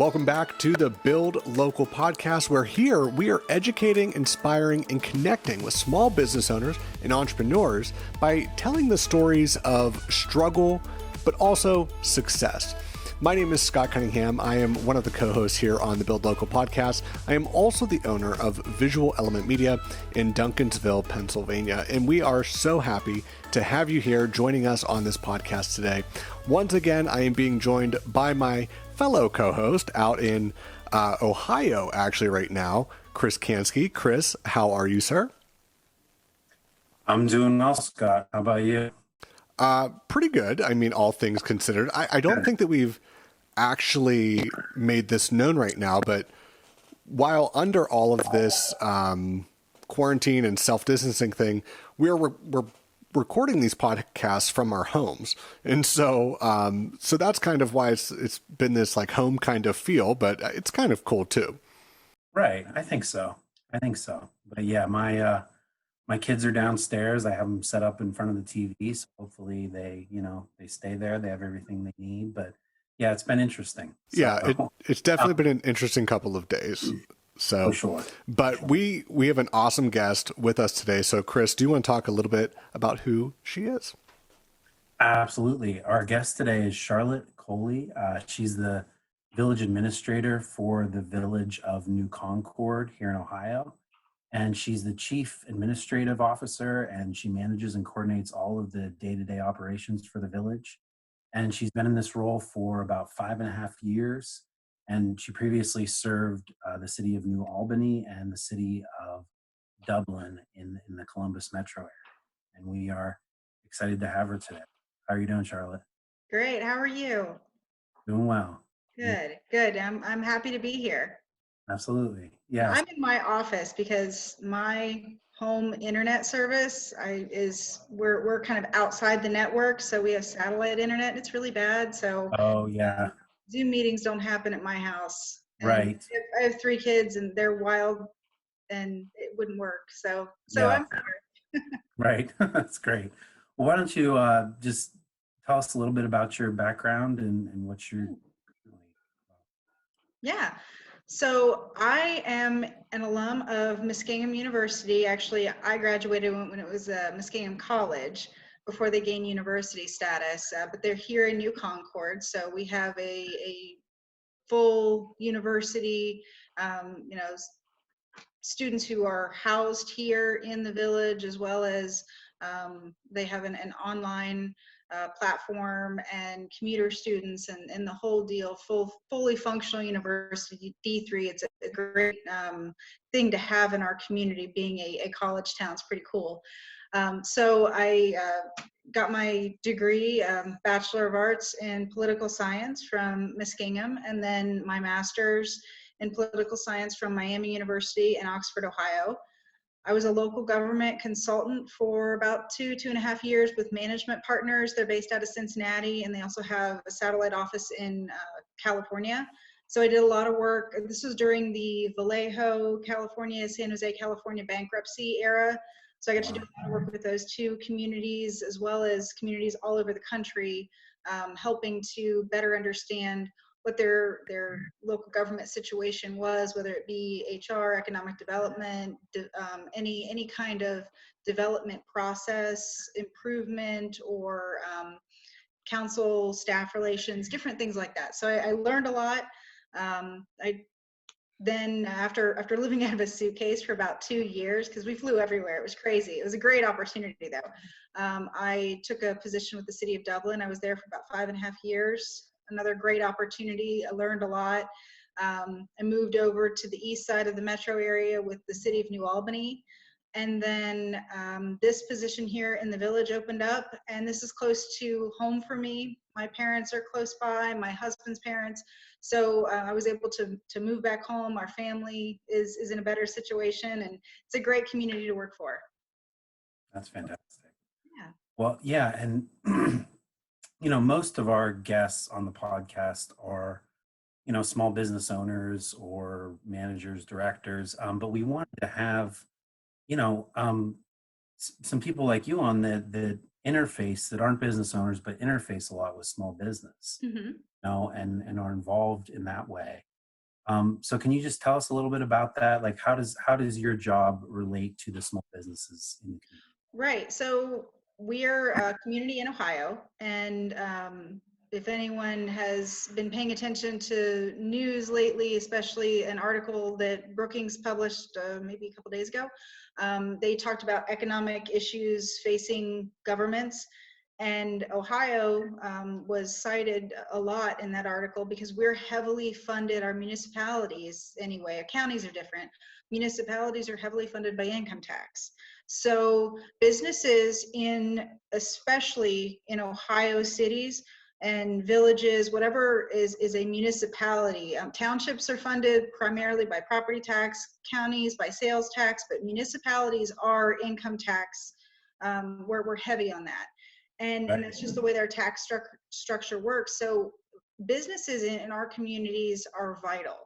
Welcome back to the Build Local podcast, where here we are educating, inspiring, and connecting with small business owners and entrepreneurs by telling the stories of struggle, but also success. My name is Scott Cunningham. I am one of the co-hosts here on the Build Local podcast. I am also the owner of Visual Element Media in Duncansville, Pennsylvania, and we are so happy to have you here joining us on this podcast today. Once again, I am being joined by my fellow co-host out in Ohio, actually right now, Chris Kansky. Chris, how are you, sir? I'm doing well, Scott. How about you? Pretty good. I mean, all things considered. I don't think that we've actually made this known right now, but while under all of this quarantine and self-distancing thing, we're recording these podcasts from our homes. And so that's kind of why it's been this like home kind of feel, but it's kind of cool too. Right. I think so. But yeah, my kids are downstairs. I have them set up in front of the TV. So hopefully they stay there. They have everything they need. But yeah, it's been interesting. Yeah, it's definitely been an interesting couple of days. So, for sure. But we have an awesome guest with us today. So Chris, do you want to talk a little bit about who she is? Absolutely. Our guest today is Charlotte Coley. She's the village administrator for the village of New Concord here in Ohio. And she's the chief administrative officer, and she manages and coordinates all of the day-to-day operations for the village. And she's been in this role for about 5.5 years. And she previously served the city of New Albany and the city of Dublin in the Columbus metro area. And we are excited to have her today. How are you doing, Charlotte? Great. How are you? Doing well. Good. I'm happy to be here. Absolutely. Yeah. I'm in my office because my home internet service we're kind of outside the network, so we have satellite internet. It's really bad. So oh yeah. Zoom meetings don't happen at my house. And right. I have 3 kids and they're wild and it wouldn't work. So yeah. I'm here. Right. That's great. Well, why don't you just tell us a little bit about your background and what you're doing? Yeah. So I am an alum of Muskingum University. Actually, I graduated when it was Muskingum College before they gained university status, but they're here in New Concord. So we have a full university, students who are housed here in the village, as well as they have an online platform and commuter students and the whole deal, fully functional university, D3. It's a great thing to have in our community, being a college town. It's pretty cool. So I got my degree, Bachelor of Arts in Political Science from Muskingum, and then my master's in Political Science from Miami University in Oxford, Ohio. I was a local government consultant for about 2.5 years with management partners. They're based out of Cincinnati, and they also have a satellite office in California. So I did a lot of work. This was during the Vallejo, California, San Jose, California bankruptcy era. So I got to do a lot of work with those 2 communities, as well as communities all over the country, helping to better understand what their local government situation was, whether it be HR, economic development, any kind of development process improvement, or council staff relations, different things like that. So I learned a lot. Then after living out of a suitcase for about 2 years, because we flew everywhere, it was crazy. It was a great opportunity though. I took a position with the city of Dublin. I was there for about 5.5 years. Another great opportunity. I learned a lot. I moved over to the east side of the metro area with the city of New Albany. And then this position here in the village opened up, and this is close to home for me. My parents are close by, my husband's parents. So I was able to move back home. Our family is in a better situation, and it's a great community to work for. That's fantastic. Yeah. Well, yeah. And most of our guests on the podcast are, small business owners or managers, directors. But we wanted to have, some people like you on the interface that aren't business owners, but interface a lot with small business, Mm-hmm. and are involved in that way. So can you just tell us a little bit about that? Like, how does your job relate to the small businesses in the community? Right. So we're a community in Ohio, and if anyone has been paying attention to news lately, especially an article that Brookings published maybe a couple days ago, they talked about economic issues facing governments. And Ohio was cited a lot in that article because we're heavily funded, our municipalities anyway, counties are different. Municipalities are heavily funded by income tax. So businesses especially in Ohio cities and villages, whatever is a municipality. Townships are funded primarily by property tax, counties by sales tax, but municipalities are income tax, where we're heavy on that. And Right. that's just the way their tax structure works. So businesses in our communities are vital.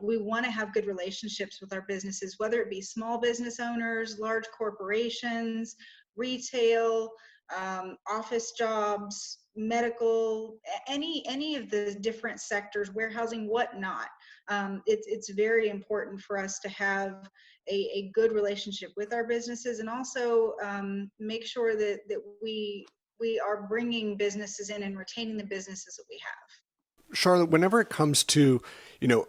We want to have good relationships with our businesses, whether it be small business owners, large corporations, retail, office jobs, medical, any of the different sectors, warehousing, whatnot. It's very important for us to have a good relationship with our businesses, and also make sure that we are bringing businesses in and retaining the businesses that we have. Charlotte, whenever it comes to,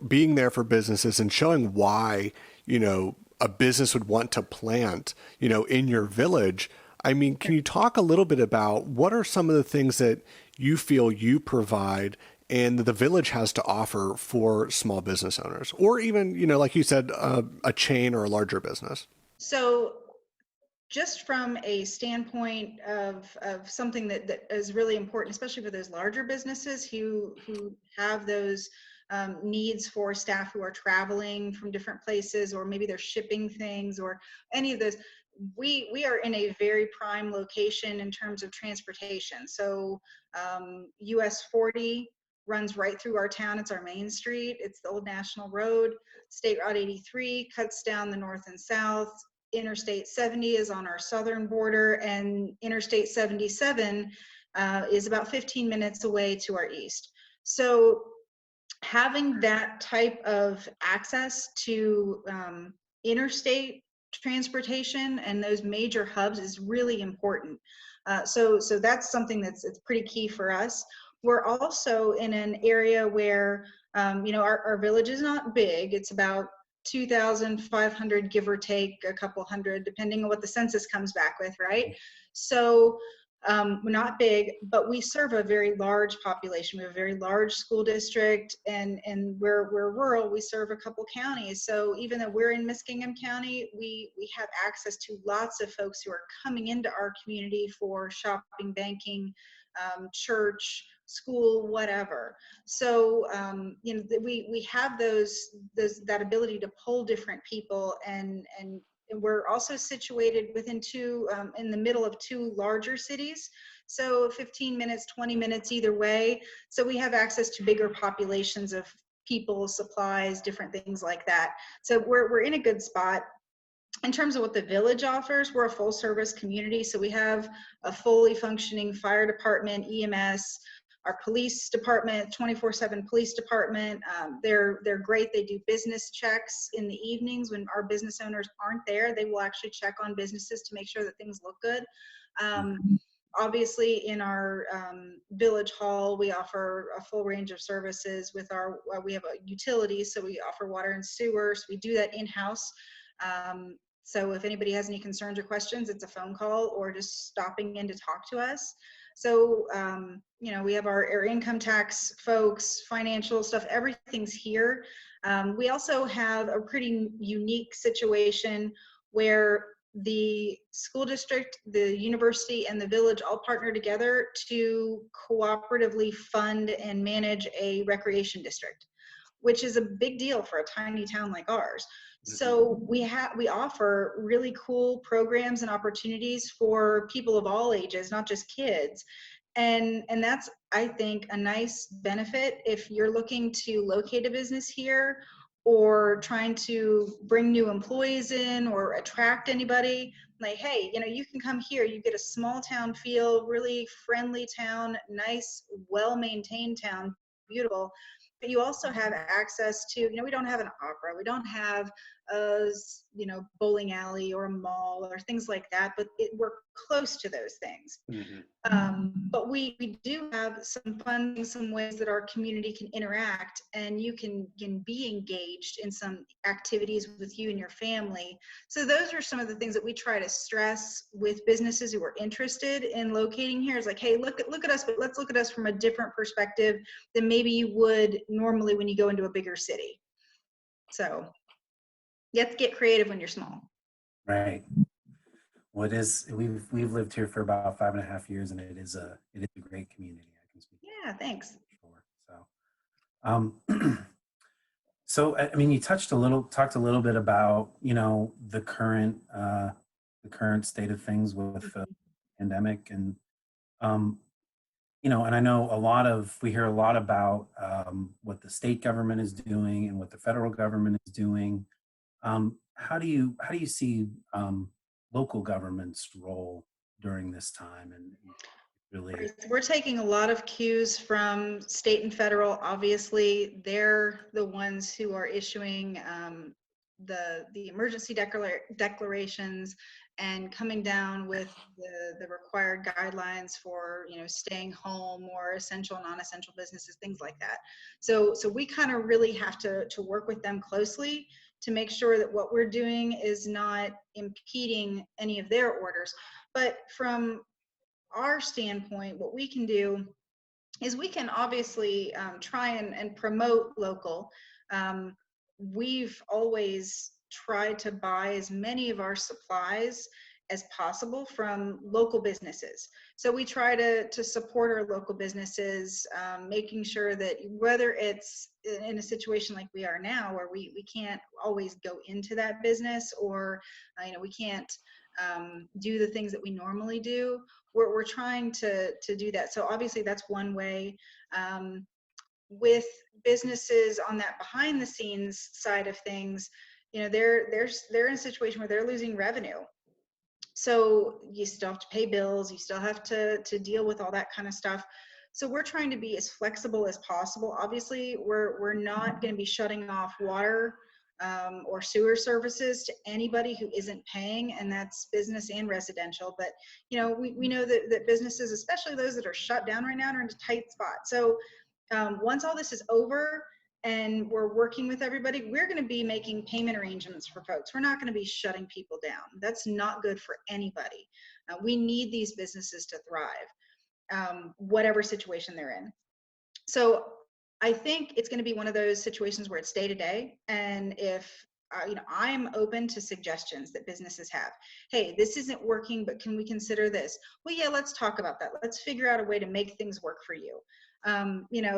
being there for businesses and showing why, a business would want to plant, in your village, I mean, can you talk a little bit about what are some of the things that you feel you provide and that the village has to offer for small business owners, or even, like you said, a chain or a larger business? So just from a standpoint of something that is really important, especially for those larger businesses who have those needs for staff who are traveling from different places, or maybe they're shipping things or any of those, we are in a very prime location in terms of transportation. So US 40 runs right through our town. It's our main street. It's the old National Road. State Route 83 cuts down the north and south. Interstate 70 is on our southern border, and Interstate 77 is about 15 minutes away to our east. So having that type of access to interstate transportation and those major hubs is really important. So that's something it's pretty key for us. We're also in an area where our village is not big. It's about 2,500, give or take a couple hundred, depending on what the census comes back with, right? So we're not big, but we serve a very large population. We have a very large school district, and we're rural. We serve a couple counties. So even though we're in Muskingum County, we have access to lots of folks who are coming into our community for shopping, banking, church, school, whatever. So we have that ability to pull different people, and we're also situated within in the middle of two larger cities. So 15 minutes, 20 minutes either way. So we have access to bigger populations of people, supplies, different things like that. So we're in a good spot. In terms of what the village offers, we're a full service community. So we have a fully functioning fire department, EMS, our police department, 24/7 police department. They're great. They do business checks in the evenings when our business owners aren't there. They will actually check on businesses to make sure that things look good. Obviously, in our village hall, we offer a full range of services with we have a utility, so we offer water and sewer. So we do that in-house. So if anybody has any concerns or questions, it's a phone call or just stopping in to talk to us. So, we have our income tax folks, financial stuff, everything's here. We also have a pretty unique situation where the school district, the university, and the village all partner together to cooperatively fund and manage a recreation district, which is a big deal for a tiny town like ours. So we offer really cool programs and opportunities for people of all ages, not just kids. And that's, I think, a nice benefit if you're looking to locate a business here or trying to bring new employees in or attract anybody. Like, hey, you can come here. You get a small town feel, really friendly town, nice, well-maintained town, beautiful. But you also have access to, we don't have an opera, we don't have a, bowling alley or a mall or things like that, but we're close to those things. But we do have some fun, some ways that our community can interact, and you can be engaged in some activities with you and your family. So those are some of the things that we try to stress with businesses who are interested in locating here. Is like, hey, look at us, but let's look at us from a different perspective than maybe you would normally when you go into a bigger city. So you have to get creative when you're small. Right. We've lived here for about 5.5 years, and it is a great community. I can speak. Yeah, thanks. So, so I mean, you talked a little bit about the current state of things with the pandemic, and and I know we hear a lot about what the state government is doing and what the federal government is doing. How do you see local government's role during this time? And really, we're taking a lot of cues from state and federal. Obviously, they're the ones who are issuing the emergency declarations and coming down with the required guidelines for staying home or essential, non-essential businesses, things like that. So we kind of really have to work with them closely to make sure that what we're doing is not impeding any of their orders. But from our standpoint, what we can do is we can obviously try and promote local. We've always tried to buy as many of our supplies as possible from local businesses. So we try to support our local businesses, making sure that whether it's in a situation like we are now, where we can't always go into that business, or we can't do the things that we normally do, we're trying to do that. So obviously that's one way. With businesses on that behind the scenes side of things, they're in a situation where they're losing revenue. So you still have to pay bills, you still have to deal with all that kind of stuff. So we're trying to be as flexible as possible. Obviously, we're not going to be shutting off water or sewer services to anybody who isn't paying, and that's business and residential. But we know that businesses, especially those that are shut down right now, are in a tight spot. So once all this is over and we're working with everybody, we're going to be making payment arrangements for folks. We're not going to be shutting people down. That's not good for anybody. We need these businesses to thrive, whatever situation they're in. So I think it's going to be one of those situations where it's day to day. And if I'm open to suggestions that businesses have. Hey, this isn't working, but can we consider this? Well, yeah, let's talk about that. Let's figure out a way to make things work for you.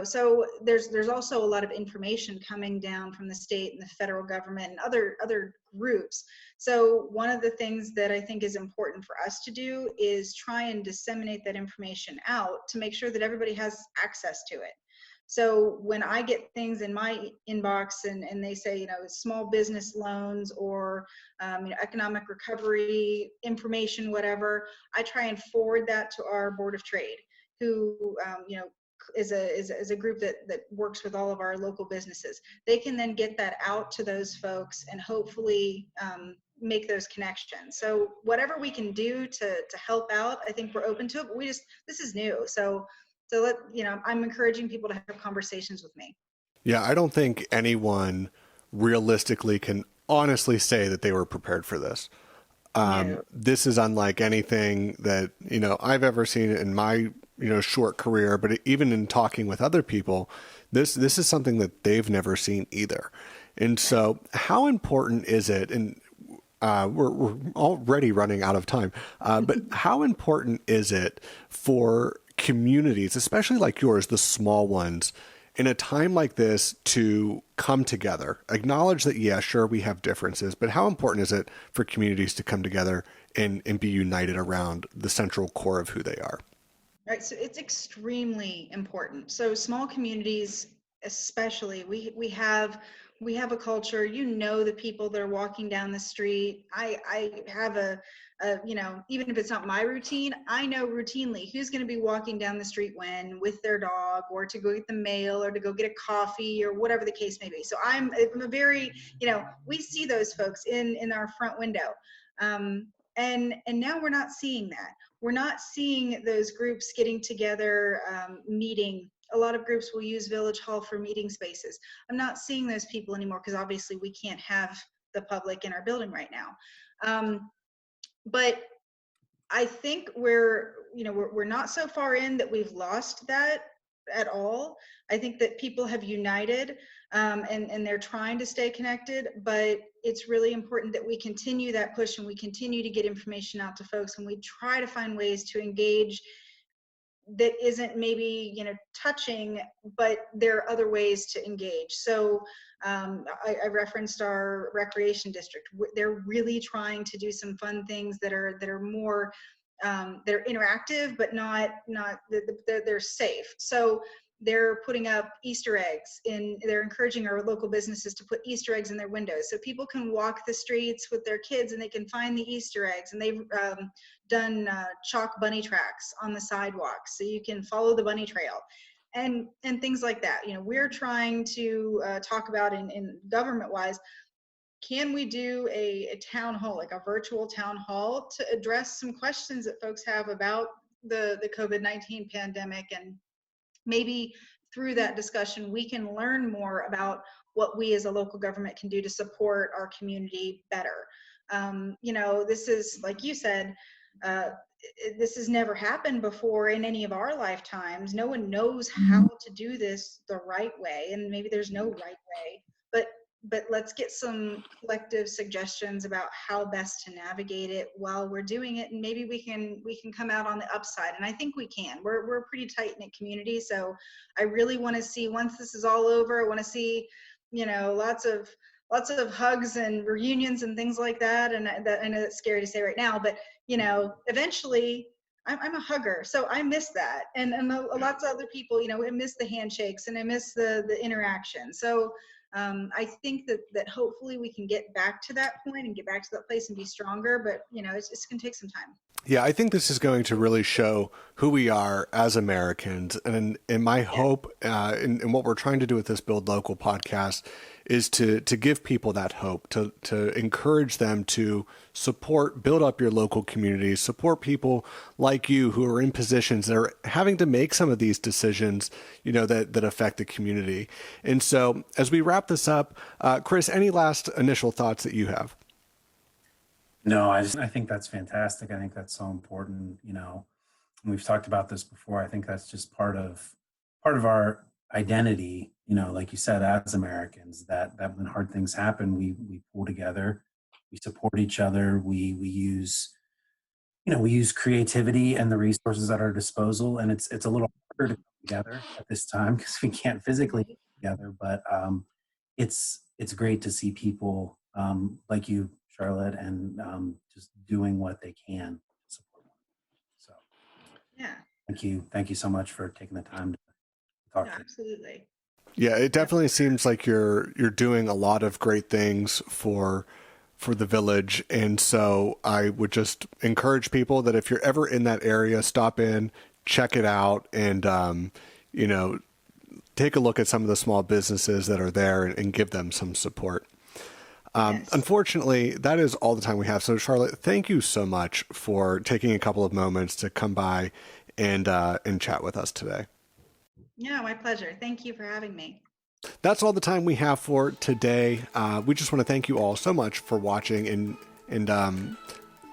So there's also a lot of information coming down from the state and the federal government and other groups. So one of the things that I think is important for us to do is try and disseminate that information out to make sure that everybody has access to it. So when I get things in my inbox and they say, small business loans or, economic recovery information, whatever, I try and forward that to our Board of Trade, who, is a group that works with all of our local businesses. They can then get that out to those folks and hopefully make those connections. So whatever we can do to help out, I think we're open to it, but this is new. So I'm encouraging people to have conversations with me. Yeah, I don't think anyone realistically can honestly say that they were prepared for this. No. This is unlike anything that, I've ever seen in my, short career, but even in talking with other people, this is something that they've never seen either. And so how important is it, and we're already running out of time, but how important is it for communities, especially like yours, the small ones, in a time like this to come together, acknowledge that, yeah, sure, we have differences, but how important is it for communities to come together and be united around the central core of who they are? Right. So it's extremely important. So small communities, especially, we have we have a culture, you know, the people that are walking down the street. I have a even if it's not my routine, I know routinely who's going to be walking down the street when with their dog, or to go get the mail, or to go get a coffee, or whatever the case may be. So I'm a very, we see those folks in our front window. And now we're not seeing that. We're not seeing those groups getting together, meeting. A lot of groups will use Village Hall for meeting spaces. I'm not seeing those people anymore because obviously we can't have the public in our building right now. But I think we're not so far in that we've lost that at all. I think that people have united, and they're trying to stay connected, but it's really important that we continue that push and we continue to get information out to folks, and we try to find ways to engage that isn't maybe touching, but there are other ways to engage. So I referenced our recreation district. They're really trying to do some fun things that are more they're interactive, but not they're safe. So they're putting up Easter eggs they're encouraging our local businesses to put Easter eggs in their windows so people can walk the streets with their kids and they can find the Easter eggs. And they've done chalk bunny tracks on the sidewalks so you can follow the bunny trail and things like that. We're trying to talk about in government wise, can we do a town hall, like a virtual town hall, to address some questions that folks have about the COVID-19 pandemic? And maybe through that discussion, we can learn more about what we as a local government can do to support our community better. This is, like you said, this has never happened before in any of our lifetimes. No one knows how to do this the right way, and maybe there's no right way, but let's get some collective suggestions about how best to navigate it while we're doing it, and maybe we can come out on the upside. And I think we can. We're a pretty tight-knit community, so I really want to see, once this is all over, I want to see lots of hugs and reunions and things like that. And that, I know that's scary to say right now, but eventually I'm a hugger, so I miss that, and lots of other people, I miss the handshakes and I miss the interaction. So I think that hopefully we can get back to that point and get back to that place and be stronger, but it's going to take some time. Yeah, I think this is going to really show who we are as Americans. And my hope in what we're trying to do with this Build Local podcast is to give people that hope, to encourage them to build up your local communities, support people like you who are in positions that are having to make some of these decisions, that affect the community. And so as we wrap this up, Chris, any last initial thoughts that you have? No, I think that's fantastic. I think that's so important. And we've talked about this before. I think that's just part of our identity. Like you said, as Americans, that when hard things happen, we pull together, we support each other, we use creativity and the resources at our disposal. And it's a little harder to come together at this time because we can't physically get together. But it's great to see people like you, Charlotte, and just doing what they can to support them. So, yeah, thank you so much for taking the time to talk. Absolutely. Yeah, it definitely seems like you're doing a lot of great things for the village, and so I would just encourage people that if you're ever in that area, stop in, check it out, and take a look at some of the small businesses that are there and give them some support. Yes. Unfortunately, that is all the time we have. So, Charlotte, thank you so much for taking a couple of moments to come by and chat with us today. Yeah, my pleasure. Thank you for having me. That's all the time we have for today. We just want to thank you all so much for watching and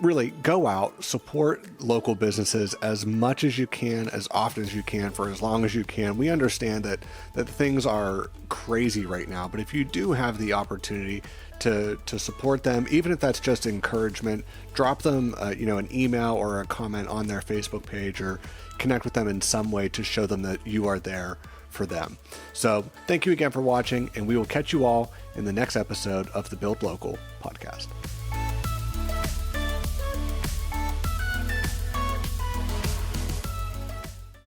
really go out, support local businesses as much as you can, as often as you can, for as long as you can. We understand that things are crazy right now, but if you do have the opportunity to support them, even if that's just encouragement, drop them an email or a comment on their Facebook page, or connect with them in some way to show them that you are there for them. So thank you again for watching, and we will catch you all in the next episode of the Build Local podcast.